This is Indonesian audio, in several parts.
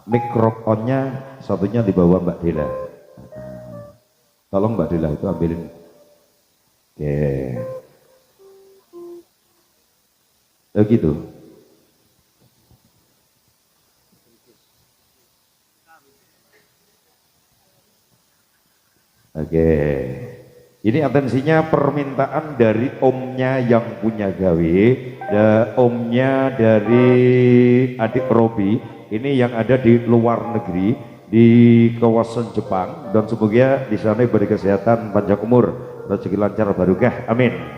Mikrofonnya satunya di bawah Mbak Dela. Tolong Mbak Dela itu ambilin. Oke. Begitu. Oke. Ini atensinya permintaan dari omnya yang punya gawe, omnya dari adik Robi, ini yang ada di luar negeri, di kawasan Jepang, dan semoga di sana diberi kesehatan, panjang umur, rezeki lancar, barokah, amin.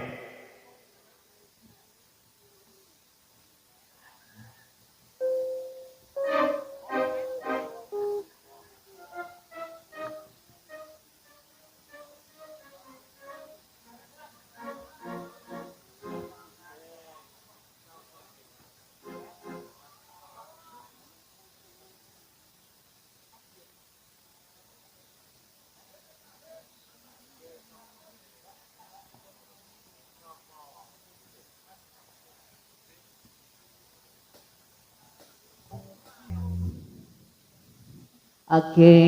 Oke.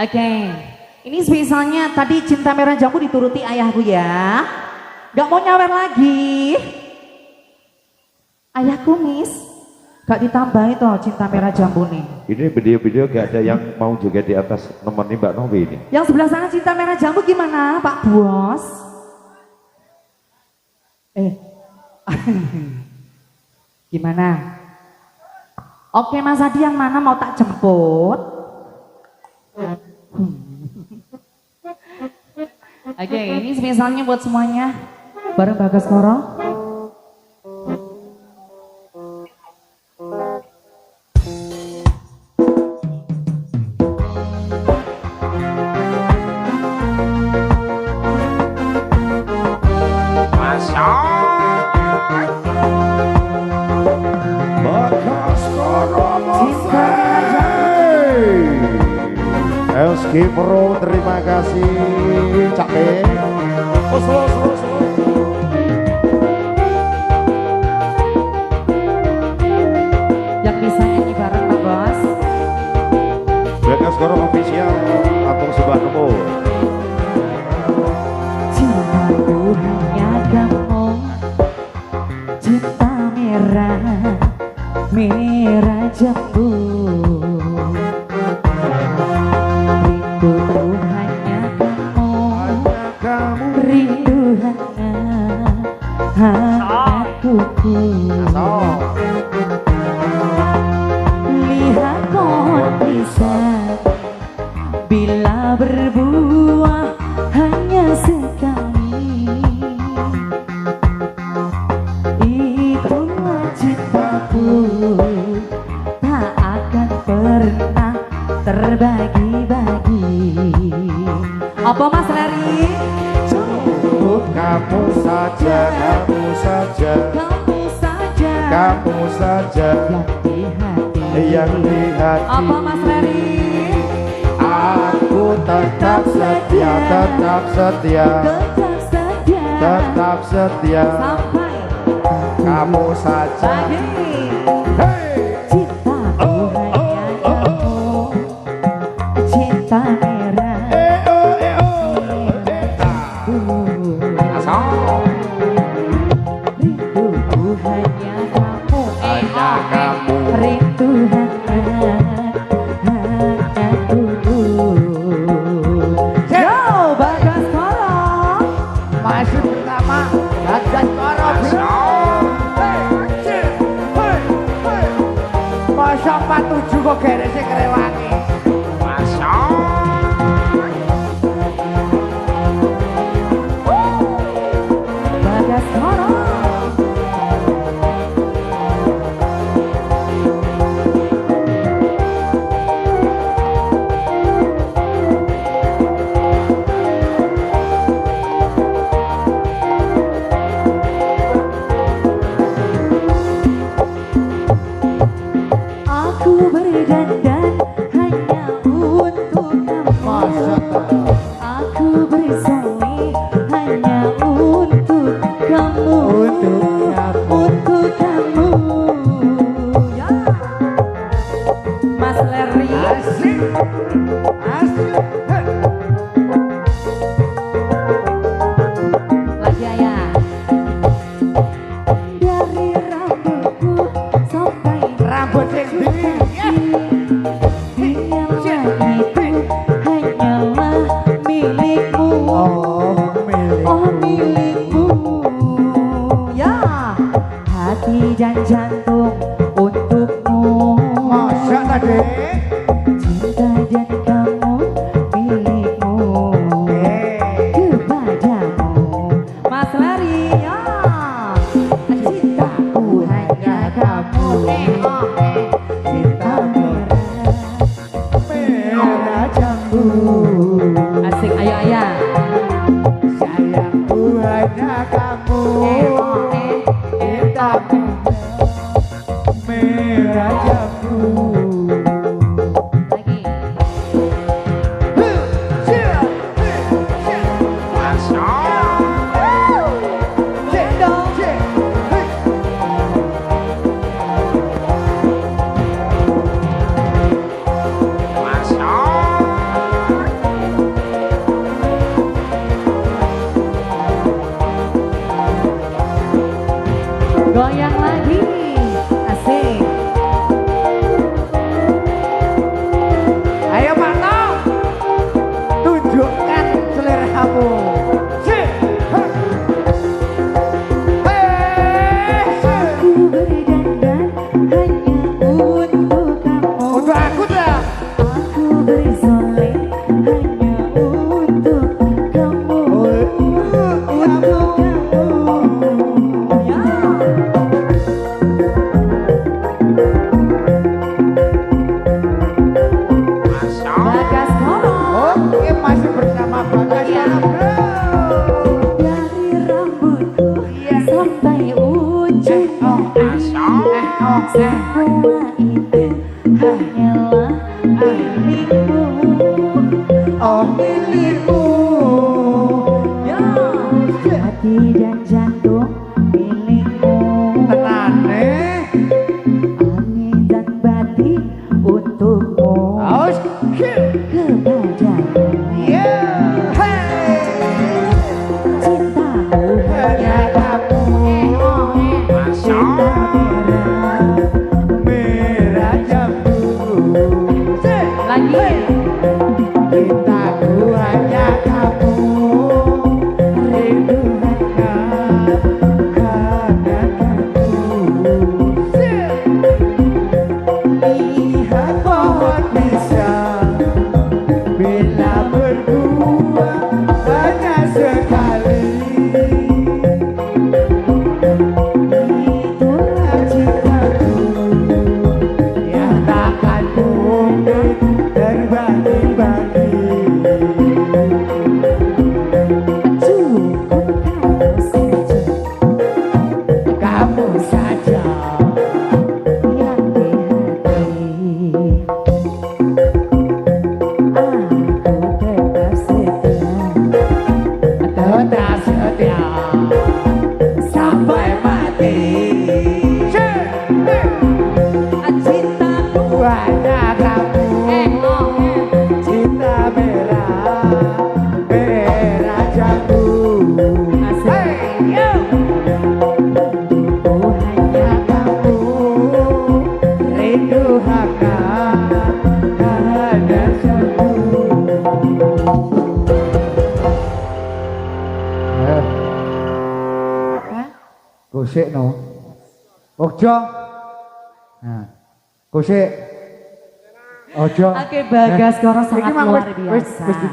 Oke, ini spesialnya tadi Cinta Merah Jambu dituruti ayahku ya. Gak mau nyawer lagi. Ayahku Miss, gak ditambahi toh Cinta Merah Jambu nih. Ini video-video gak ada yang mau juga di atas nemenin Mbak Novi ini. Yang sebelah sana Cinta Merah Jambu gimana Pak Bos? Gimana? Oke Mas Adi, yang mana mau tak jemput? Oke, ini spesialnya buat semuanya. Bareng Bagas Koro. LSG Pro, terima kasih Cak E. Slow. Yang bisa nyanyi bareng Pak Bos. Bagas Koro official atau sebuah nemu. Cintaku hanya kamu, cinta merah jambu. Rinduku hanya kamu, rindu hatiku. Lihat kondisi bila berbuah hanya sekali, itulah cintaku, tak akan pernah terbagi-bagi. Apa Mas Rari? Cukup kamu saja, kamu saja, Kamu saja, kamu saja yang di hati. Apa Mas Rari? Aku tetap setia, tetap setia, Tetap setia, tetap setia, sampai kamu saja. Hey! Cintaku hanya kamu, cinta merah. Rinduku hanya kamu, Hanya kamu. rindu hatiku. Yo, Bagas Koro, Aduh kok geresnya kerewangi. Bagaskoro. Aku berdandan hanya untuk kamu. Aku bersolek hanya untuk kamu. Untuk kamu. Ya. Mas Leri. Asik. Asik. Lagi ya. Dari rambutku sampai Rambut yang hanyalah milikmu. Oh milikmu. Ya. Hati dan jantung untukmu. Masa tadi? Cinta dan kamu milikmu. Kepadamu Mas Lari ya. Cintaku hanya kamu. Cinta Merah jambu. asik ayo ayah. Sayangku hanya kamu. Cintaku merah jambu. Lagi. Goyang lagi. Asik. Ayo Marto, tunjukkan seleramu. Aku berdandan hanya untuk kamu. Untuk aku dah. Aku bersolek hanya untuk kamu. Untuk kamu. Ya. Bagaskoro. Oke, masih bersama Bagaskoro, bro. Dari rambutku sampai ujung semua itu hanyalah milikmu. Oh milikmu. Ya. Hati dan jantung milikmu. Tenane. Angin dan batin untukmu. Aus. Kepadamu Yeah. Hey. cintaku Hanya kamu. cinta merah. Merah jambu. Lagi. Cintaku hanya kamu. Rindu hanya kamu. Lihat pohon pisang bila berbuah hanya sekali. Itulah cintaku yang takkan mungkin terbagi-bagi. Kamu saja Yang di hati aku tetap setia. tetap setia sampai mati. Cintaku Hanya kamu. Cinta merah, merah jambu. Hey, yo. Hanya kamu. Rindu hangat, hanya satu. Gosek no. Pokjo. Nah. Gosek. Ojo. Oke, Bagas Koro sangat Iki mang luar wis biasa.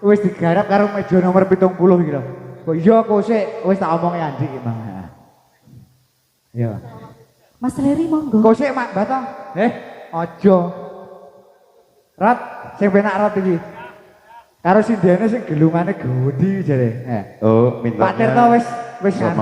wis digarap karo meja nomor 70 iki lho. Kok iya kok sik wis tak omongi Andi iki mang. Iya. Mas Leri monggo. Kok sik Mak Bato? Ojo. Rat, sing penak rat iki. Karo sindene sing gelungane gede jare. Oh, mintanya Pak Tirto wis sama